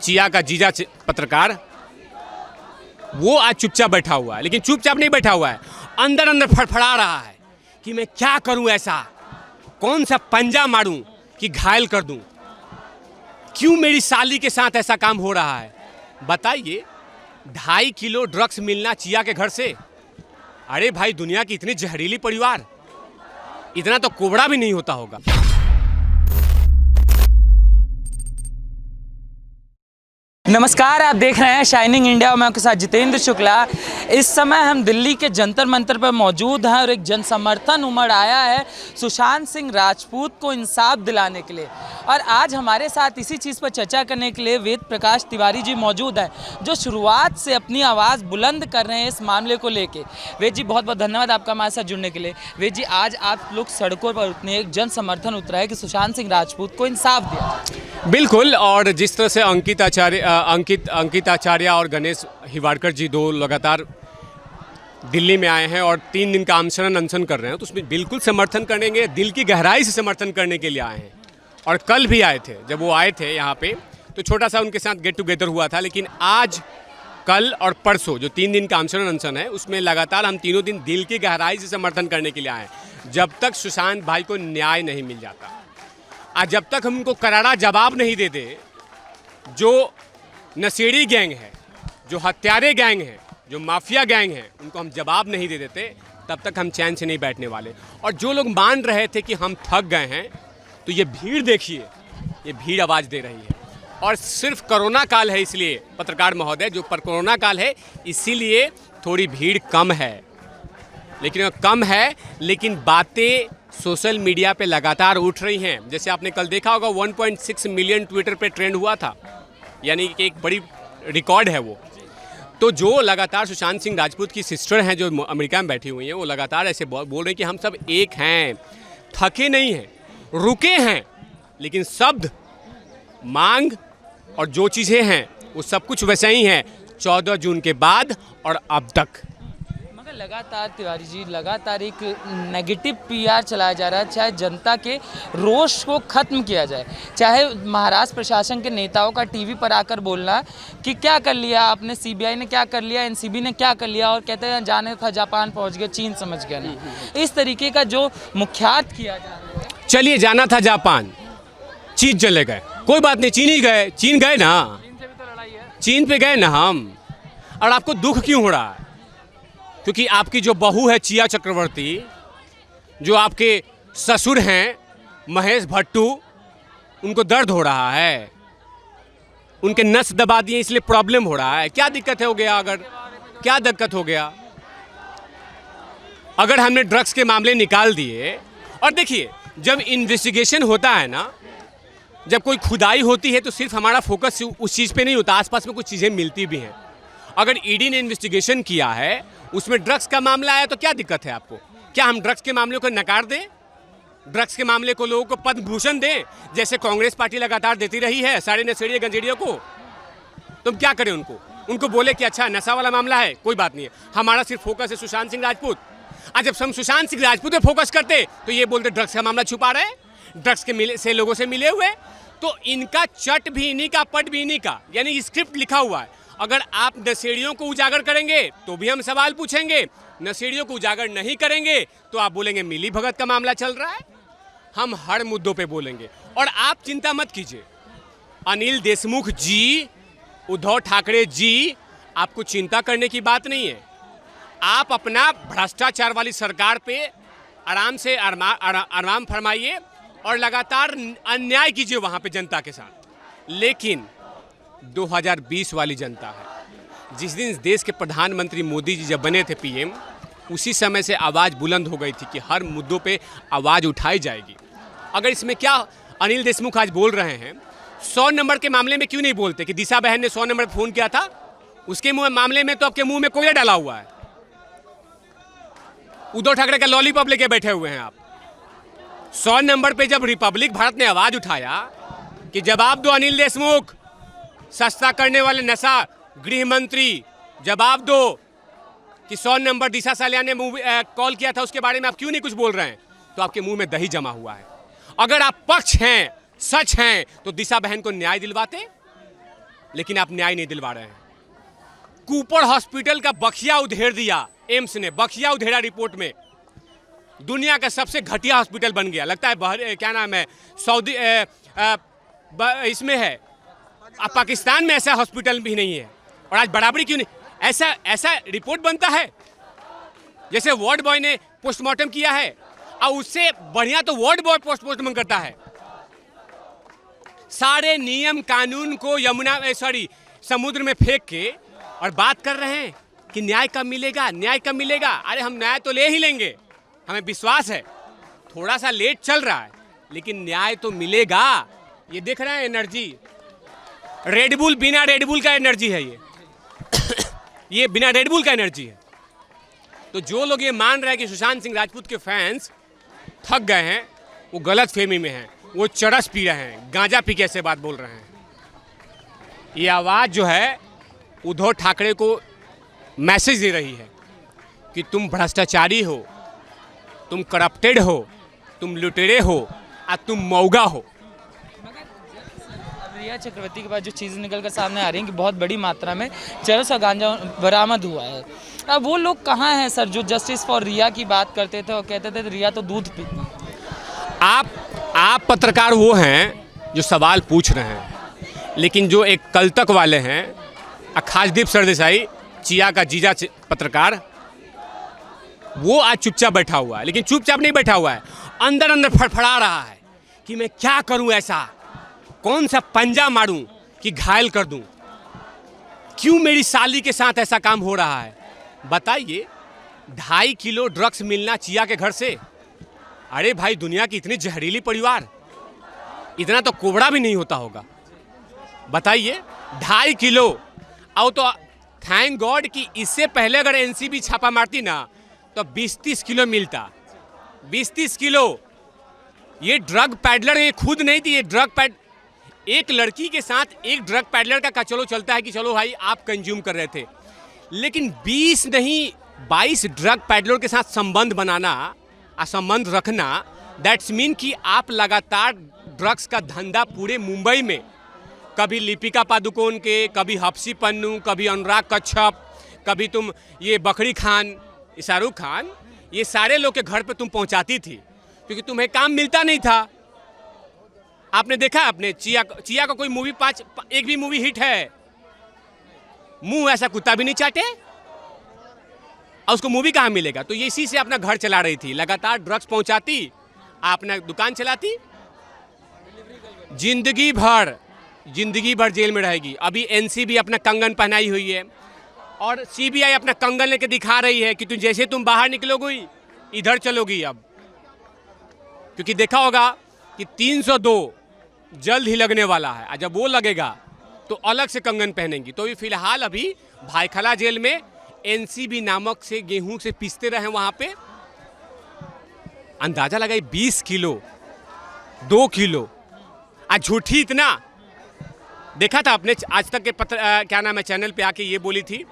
Chia का जीजा पत्रकार, वो आज चुपचाप बैठा हुआ है। लेकिन चुपचाप नहीं बैठा हुआ है, अंदर अंदर फड़फड़ा रहा है कि मैं क्या करूं, ऐसा कौन सा पंजा मारूं कि घायल कर दूं, क्यों मेरी साली के साथ ऐसा काम हो रहा है। बताइए, 2.5 किलो ड्रग्स मिलना चिया के घर से। अरे भाई, दुनिया की इतनी जहरीली परिवार, इतना तो कोबरा भी नहीं होता होगा। नमस्कार, आप देख रहे हैं शाइनिंग इंडिया और मैं आपके साथ जितेंद्र शुक्ला। इस समय हम दिल्ली के जंतर मंतर पर मौजूद हैं और एक जन समर्थन उमड़ आया है सुशांत सिंह राजपूत को इंसाफ दिलाने के लिए। और आज हमारे साथ इसी चीज़ पर चर्चा करने के लिए वेद प्रकाश तिवारी जी मौजूद हैं, जो शुरुआत से अपनी आवाज़ बुलंद कर रहे हैं इस मामले को लेके। वेद जी, बहुत बहुत धन्यवाद आपका हमारे साथ जुड़ने के लिए। वेद जी, आज आप लोग सड़कों पर उतने, एक जन समर्थन उतरा है कि सुशांत सिंह राजपूत को इंसाफ दिया। बिल्कुल, और जिस तरह से अंकित आचार्य और गणेश हिवाड़कर जी दो लगातार दिल्ली में आए हैं और 3 दिन का आमरण अनशन कर रहे हैं, तो उसमें बिल्कुल समर्थन करेंगे। दिल की गहराई से समर्थन करने के लिए आए हैं। और कल भी आए थे, जब वो आए थे यहाँ पे तो छोटा सा उनके साथ गेट टुगेदर हुआ था। लेकिन आज, कल और परसों जो 3 दिन का आमरण अनशन है, उसमें लगातार हम तीनों दिन दिल की गहराई से समर्थन करने के लिए आए हैं। जब तक सुशांत भाई को न्याय नहीं मिल जाता, आज जब तक हम उनको करारा जवाब नहीं दे दे, जो नशेड़ी गैंग है, जो हत्यारे गैंग है, जो माफिया गैंग है, उनको हम जवाब नहीं दे देते, तब तक हम चैन से नहीं बैठने वाले। और जो लोग मान रहे थे कि हम थक गए हैं, तो ये भीड़ देखिए, ये भीड़ आवाज़ दे रही है। और सिर्फ कोरोना काल है, इसलिए पत्रकार महोदय, जो पर कोरोना काल है इसीलिए थोड़ी भीड़ कम है। लेकिन बातें सोशल मीडिया पे लगातार उठ रही हैं। जैसे आपने कल देखा होगा, 1.6 मिलियन ट्विटर पे ट्रेंड हुआ था, यानी कि एक बड़ी रिकॉर्ड है वो। तो जो लगातार सुशांत सिंह राजपूत की सिस्टर हैं, जो अमेरिका में बैठी हुई हैं, वो लगातार ऐसे बोल रहे हैं कि हम सब एक हैं, थके नहीं हैं, रुके हैं। लेकिन शब्द, मांग और जो चीज़ें हैं वो सब कुछ वैसे ही हैं 14 जून के बाद और अब तक। मगर लगातार तिवारी जी, लगातार एक नेगेटिव पीआर चलाया जा रहा है। चाहे जनता के रोष को ख़त्म किया जाए, चाहे महाराष्ट्र प्रशासन के नेताओं का टीवी पर आकर बोलना कि क्या कर लिया आपने, सीबीआई ने क्या कर लिया, एनसीबी ने क्या कर लिया, और कहते हैं जाने था जापान पहुंच गया, चीन समझ गया ना। इस तरीके का जो मुख्यात किया जा रहा है। चलिए, जाना था जापान, चीन चले गए, कोई बात नहीं, चीन ही गए, चीन गए ना, चीन से भी तो लड़ाई है, चीन पे गए ना हम। और आपको दुख क्यों हो रहा है? क्योंकि आपकी जो बहू है चिया चक्रवर्ती, जो आपके ससुर हैं महेश भट्टू, उनको दर्द हो रहा है, उनके नस दबा दिए, इसलिए प्रॉब्लम हो रहा है। क्या दिक्कत हो गया? क्या दिक्कत हो गया अगर हमने ड्रग्स के मामले निकाल दिए? और देखिए, जब इन्वेस्टिगेशन होता है ना, जब कोई खुदाई होती है, तो सिर्फ हमारा फोकस उस चीज़ पे नहीं होता, आसपास में कुछ चीज़ें मिलती भी हैं। अगर ईडी ने इन्वेस्टिगेशन किया है, उसमें ड्रग्स का मामला आया, तो क्या दिक्कत है आपको? क्या हम ड्रग्स के मामले को नकार दें? ड्रग्स के मामले को लोगों को पद्म भूषण दें, जैसे कांग्रेस पार्टी लगातार देती रही है सारे नशेड़ियों गंजेड़ियों को? तुम क्या करें उनको बोले कि अच्छा नशा वाला मामला है, कोई बात नहीं है, हमारा सिर्फ फोकस है सुशांत सिंह राजपूत। आज जब हम सुशांत सिंह राजपूत पे फोकस करते, तो ये बोलते ड्रग्स का मामला छुपा रहे, ड्रग्स के से लोगों से मिले हुए। तो इनका चट भी इन्हीं का, पट भी इन्हीं का, यानी स्क्रिप्ट लिखा हुआ है। अगर आप नशेड़ियों को उजागर करेंगे तो भी हम सवाल पूछेंगे, नशेड़ियों को उजागर नहीं करेंगे तो आप बोलेंगे मिली भगत का मामला चल रहा है। हम हर मुद्दों पे बोलेंगे। और आप चिंता मत कीजिए, अनिल देशमुख जी, उद्धव ठाकरे जी, आपको चिंता करने की बात नहीं है। आप अपना भ्रष्टाचार वाली सरकार पे आराम से आराम फरमाइए और लगातार अन्याय कीजिए वहाँ पे जनता के साथ। लेकिन 2020 वाली जनता है, जिस दिन देश के प्रधानमंत्री मोदी जी जब बने थे पीएम, उसी समय से आवाज़ बुलंद हो गई थी कि हर मुद्दों पे आवाज़ उठाई जाएगी। अगर इसमें क्या अनिल देशमुख आज बोल रहे हैं, 100 नंबर के मामले में क्यों नहीं बोलते कि दिशा बहन ने 100 नंबर पर फ़ोन किया था? उसके मामले में तो आपके मुंह में कोयला डाला हुआ है। उद्धव ठाकरे का लॉलीपॉप लेके बैठे हुए हैं आप। 100 नंबर पे जब रिपब्लिक भारत ने आवाज़ उठाया कि जवाब दो अनिल देशमुख, सस्ता करने वाले नशा गृह मंत्री, जवाब दो कि 100 नंबर दिशा सालियान ने कॉल किया था, उसके बारे में आप क्यों नहीं कुछ बोल रहे हैं? तो आपके मुंह में दही जमा हुआ है। अगर आप पक्ष हैं, सच हैं, तो दिशा बहन को न्याय दिलवाते। लेकिन आप न्याय नहीं दिलवा रहे हैं। कूपर हॉस्पिटल का बखिया उधेड़ दिया एम्स ने, बखिया उधेड़ा रिपोर्ट में। दुनिया का सबसे घटिया हॉस्पिटल बन गया, लगता है क्या नाम है, सऊदी इसमें है, पाकिस्तान में ऐसा हॉस्पिटल भी नहीं है। और आज बराबरी क्यों नहीं? ऐसा रिपोर्ट बनता है जैसे वार्ड बॉय ने पोस्टमार्टम किया है, और उससे बढ़िया तो वार्ड बॉय पोस्टमार्टम करता है। सारे नियम कानून को समुद्र में फेंक के और बात कर रहे हैं कि न्याय कब मिलेगा, न्याय कब मिलेगा। अरे हम न्याय तो ले ही लेंगे, हमें विश्वास है। थोड़ा सा लेट चल रहा है लेकिन न्याय तो मिलेगा। ये देख रहे हैं एनर्जी, रेडबुल, बिना रेडबुल का एनर्जी है ये ये बिना रेडबुल का एनर्जी है। तो जो लोग ये मान रहे हैं कि सुशांत सिंह राजपूत के फैंस थक गए हैं, वो गलत फहमी में हैं, वो चरस पी रहे हैं, गांजा पी के ऐसे बात बोल रहे हैं। ये आवाज़ जो है उद्धव ठाकरे को मैसेज दे रही है कि तुम भ्रष्टाचारी हो, तुम करप्टेड हो, तुम लुटेरे हो और तुम मौगा हो। रिया चक्रवर्ती के बाद जो चीज़ें निकल कर सामने आ रही हैं कि बहुत बड़ी मात्रा में चरस और गांजा बरामद हुआ है। अब वो लोग कहाँ हैं सर जो जस्टिस फॉर रिया की बात करते थे और कहते थे रिया तो दूध पीती। आप पत्रकार वो हैं जो सवाल पूछ रहे हैं, लेकिन जो एक कल तक वाले हैं, आकाशदीप सरदेसाई, चिया का जीजा पत्रकार, वो आज चुपचाप बैठा हुआ है। लेकिन चुपचाप नहीं बैठा हुआ है, अंदर अंदर फड़फड़ा रहा है कि मैं क्या करूं, ऐसा कौन सा पंजा मारूं कि घायल कर दूं, क्यों मेरी साली के साथ ऐसा काम हो रहा है। बताइए, 2.5 किलो ड्रग्स मिलना चिया के घर से। अरे भाई, दुनिया की इतनी जहरीली परिवार, इतना तो कोबरा भी नहीं होता होगा। बताइए, 2.5 किलो। और तो थैंक गॉड कि इससे पहले अगर एनसीबी छापा मारती ना तो 20-30 किलो मिलता। 20-30 किलो। ये ड्रग पैडलर ये खुद नहीं थी, ये एक लड़की के साथ एक ड्रग पैडलर का चलो चलता है कि चलो भाई आप कंज्यूम कर रहे थे, लेकिन 20 नहीं 22 ड्रग पैडलर के साथ संबंध बनाना, संबंध रखना, दैट्स मीन कि आप लगातार ड्रग्स का धंधा पूरे मुंबई में, कभी लिपिका पादुकोण के, कभी हफ्सी पन्नू, कभी अनुराग कच्छप, कभी तुम ये बकरी खान, शाहरुख खान, ये सारे लोग के घर पे तुम पहुंचाती थी क्योंकि तुम्हें काम मिलता नहीं था। आपने देखा, आपने चिया का कोई मूवी एक भी मूवी हिट है, मुंह ऐसा कुत्ता भी नहीं चाटे, और उसको मूवी कहाँ मिलेगा। तो ये इसी से अपना घर चला रही थी, लगातार ड्रग्स पहुंचाती, अपना दुकान चलाती, जिंदगी भर जेल में रहेगी। अभी एनसीबी अपना कंगन पहनाई हुई है और सीबीआई अपना कंगन लेके दिखा रही है कि जैसे तुम बाहर निकलोगी इधर चलोगी अब, क्योंकि देखा होगा कि 302 जल्द ही लगने वाला है, और जब वो लगेगा तो अलग से कंगन पहनेंगी। तो ये फिलहाल अभी भाईखला जेल में एनसीबी नामक से गेहूं से पीसते रहे वहां पे। अंदाजा लगाई 20 किलो, 2 किलो। आज झूठी इतना देखा था आपने आज तक के क्या नाम है चैनल पे आके ये बोली थी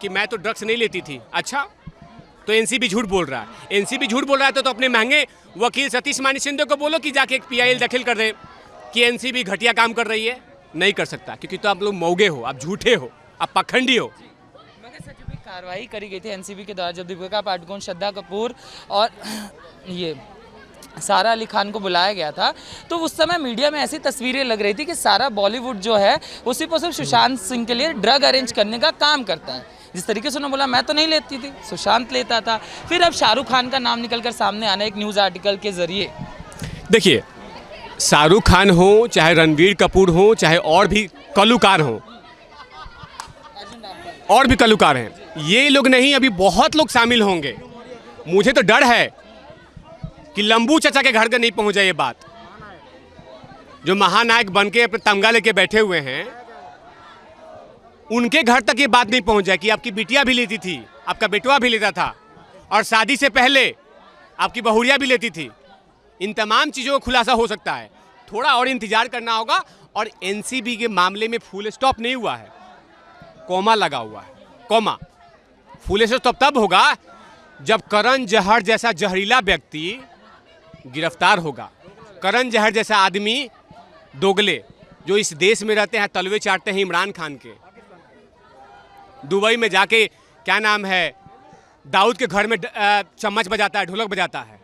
कि मैं तो ड्रग्स नहीं लेती थी। अच्छा, तो एनसीबी झूठ बोल रहा है। एनसीबी झूठ बोल रहा है तो अपने महंगे वकील सतीश मानी शिंदे को बोलो कि जाके एक पीआईएल दाखिल कर दे कि एनसीबी घटिया काम कर रही है। नहीं कर सकता, क्योंकि तो आप लोग मौगे हो, आप झूठे हो, आप पखंडी हो। कार्रवाई करी गई थी एनसीबी के द्वारा जब दीपिका पादुकोण, श्रद्धा कपूर और ये सारा अली खान को बुलाया गया था, तो उस समय मीडिया में ऐसी तस्वीरें लग रही थी कि सारा बॉलीवुड जो है उसी पर सिर्फ सुशांत सिंह के लिए ड्रग अरेंज करने का काम करता है। जिस तरीके से उन्होंने बोला मैं तो नहीं लेती थी, सुशांत लेता था। फिर अब शाहरुख खान का नाम निकलकर सामने आना एक न्यूज़ आर्टिकल के जरिए। देखिए, शाहरुख खान हो, चाहे रणवीर कपूर हो, चाहे और भी कलाकार हो, और भी कलाकार हैं, ये लोग नहीं, अभी बहुत लोग शामिल होंगे। मुझे तो डर है कि लंबू चाचा के घर का नहीं पहुंच जाए ये बात। जो महानायक बन के अपने तमगा लेके बैठे हुए हैं, उनके घर तक ये बात नहीं पहुंच जाए कि आपकी बिटिया भी लेती थी, आपका बेटवा भी लेता था, और शादी से पहले आपकी बहुरिया भी लेती थी। इन तमाम चीज़ों का खुलासा हो सकता है। थोड़ा और इंतजार करना होगा। और एनसीबी के मामले में फुल स्टॉप नहीं हुआ है, कॉमा लगा हुआ है, कॉमा। फुल स्टॉप तब होगा जब करण जहर जैसा जहरीला व्यक्ति गिरफ्तार होगा। करण जहर जैसा आदमी, दोगले, जो इस देश में रहते हैं तलवे चाटते हैं इमरान खान के। दुबई में जाके क्या नाम है, दाऊद के घर में चम्मच बजाता है, ढोलक बजाता है।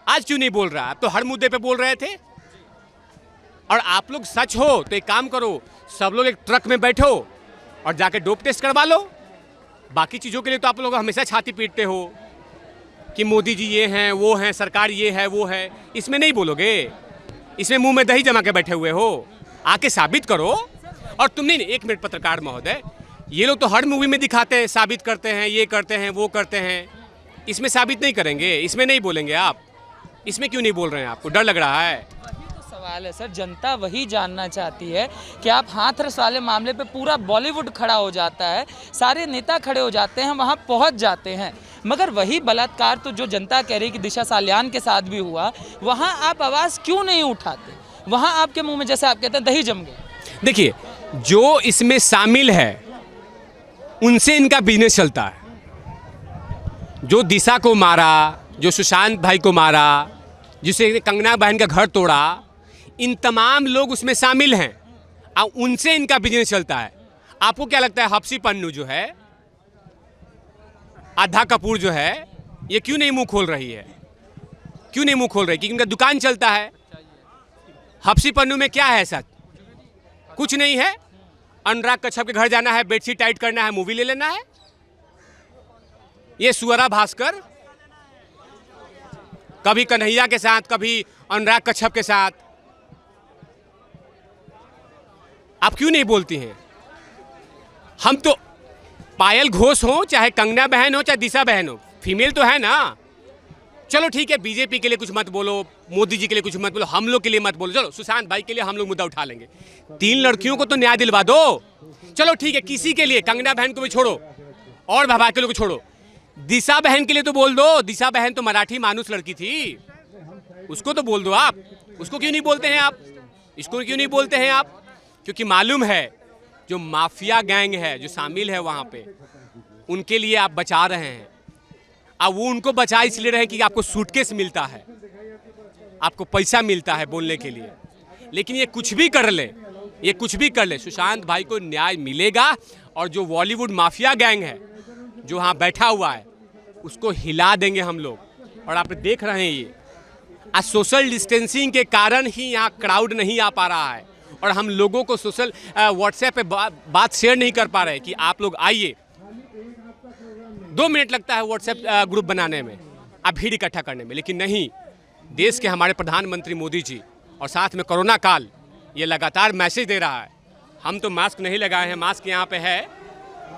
आज क्यों नहीं बोल रहा? आप तो हर मुद्दे पे बोल रहे थे। और आप लोग सच हो तो एक काम करो, सब लोग एक ट्रक में बैठो और जाके डोप टेस्ट करवा लो। बाकी चीज़ों के लिए तो आप लोग हमेशा छाती पीटते हो कि मोदी जी ये हैं वो हैं, सरकार ये है वो है। इसमें नहीं बोलोगे, इसमें मुंह में दही जमा के बैठे हुए हो। आके साबित करो। और तुम नहीं, एक मिनट पत्रकार महोदय, ये लोग तो हर मूवी में दिखाते हैं, साबित करते हैं, ये करते हैं वो करते हैं। इसमें साबित नहीं करेंगे, इसमें नहीं बोलेंगे आप। इसमें क्यों नहीं बोल रहे हैं? आपको डर लग रहा है? सवाल है सर, जनता वही जानना चाहती है कि आप हाथरस वाले मामले पे पूरा बॉलीवुड खड़ा हो जाता है, सारे नेता खड़े हो जाते हैं, वहाँ पहुँच जाते हैं, मगर वही बलात्कार तो जो जनता कह रही कि दिशा सालियान के साथ भी हुआ, वहाँ आप आवाज़ क्यों नहीं उठाते? वहाँ आपके मुंह में जैसे आप कहते हैं दही जम गया। देखिए, जो इसमें शामिल है उनसे इनका बिजनेस चलता है। जो दिशा को मारा, जो सुशांत भाई को मारा, जिसे कंगना बहन का घर तोड़ा, इन तमाम लोग उसमें शामिल हैं और उनसे इनका बिजनेस चलता है। आपको क्या लगता है हप्सी पन्नू जो है, आधा कपूर जो है, ये क्यों नहीं मुंह खोल रही है? क्यों नहीं मुंह खोल रही? क्योंकि उनका दुकान चलता है। हप्सी पन्नू में क्या है सच? कुछ नहीं है। अनुराग कश्यप के घर जाना है, बेडशीट टाइट करना है, मूवी ले लेना है। ये सुअरा भास्कर कभी कन्हैया के साथ, कभी अनुराग कश्यप के साथ। आप क्यों नहीं बोलती हैं? हम तो पायल घोष हो, चाहे कंगना बहन हो, चाहे दिशा बहन हो, फीमेल तो है ना। चलो ठीक है, बीजेपी के लिए कुछ मत बोलो, मोदी जी के लिए कुछ मत बोलो, हम लोग के लिए मत बोलो। चलो सुशांत भाई के लिए हम लोग मुद्दा उठा लेंगे। 3 लड़कियों को तो न्याय दिलवा दो। चलो ठीक है, किसी के लिए, कंगना बहन को भी छोड़ो और भभा के लोग को छोड़ो, दिशा बहन के लिए तो बोल दो। दिशा बहन तो मराठी मानुस लड़की थी, उसको तो बोल दो आप। उसको क्यों नहीं बोलते हैं आप? इसको क्यों नहीं बोलते हैं आप? क्योंकि मालूम है जो माफिया गैंग है जो शामिल है वहाँ पे, उनके लिए आप बचा रहे हैं। अब वो उनको बचा इसलिए रहे कि आपको सूटकेस मिलता है, आपको पैसा मिलता है बोलने के लिए। लेकिन ये कुछ भी कर ले, ये कुछ भी कर ले, सुशांत भाई को न्याय मिलेगा। और जो बॉलीवुड माफिया गैंग है जो वहाँ बैठा हुआ है, उसको हिला देंगे हम लोग। और आप देख रहे हैं ये आज सोशल डिस्टेंसिंग के कारण ही यहाँ क्राउड नहीं आ पा रहा है। और हम लोगों को सोशल व्हाट्सएप पे बात शेयर नहीं कर पा रहे कि आप लोग आइए। 2 मिनट लगता है व्हाट्सएप ग्रुप बनाने में, आप भीड़ इकट्ठा करने में। लेकिन नहीं, देश के हमारे प्रधानमंत्री मोदी जी और साथ में कोरोना काल ये लगातार मैसेज दे रहा है। हम तो मास्क नहीं लगाए हैं, मास्क यहाँ पे है,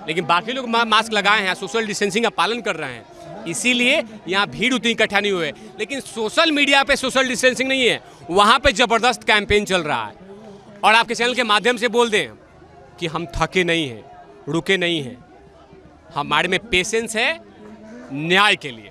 लेकिन बाकी लोग मास्क लगाए हैं, सोशल डिस्टेंसिंग का पालन कर रहे हैं, इसीलिए यहाँ भीड़ उतनी इकट्ठा नहीं हुए। लेकिन सोशल मीडिया पे सोशल डिस्टेंसिंग नहीं है, वहाँ पे ज़बरदस्त कैंपेन चल रहा है। और आपके चैनल के माध्यम से बोल दें कि हम थके नहीं हैं, रुके नहीं हैं, हमारे में पेशेंस है न्याय के लिए।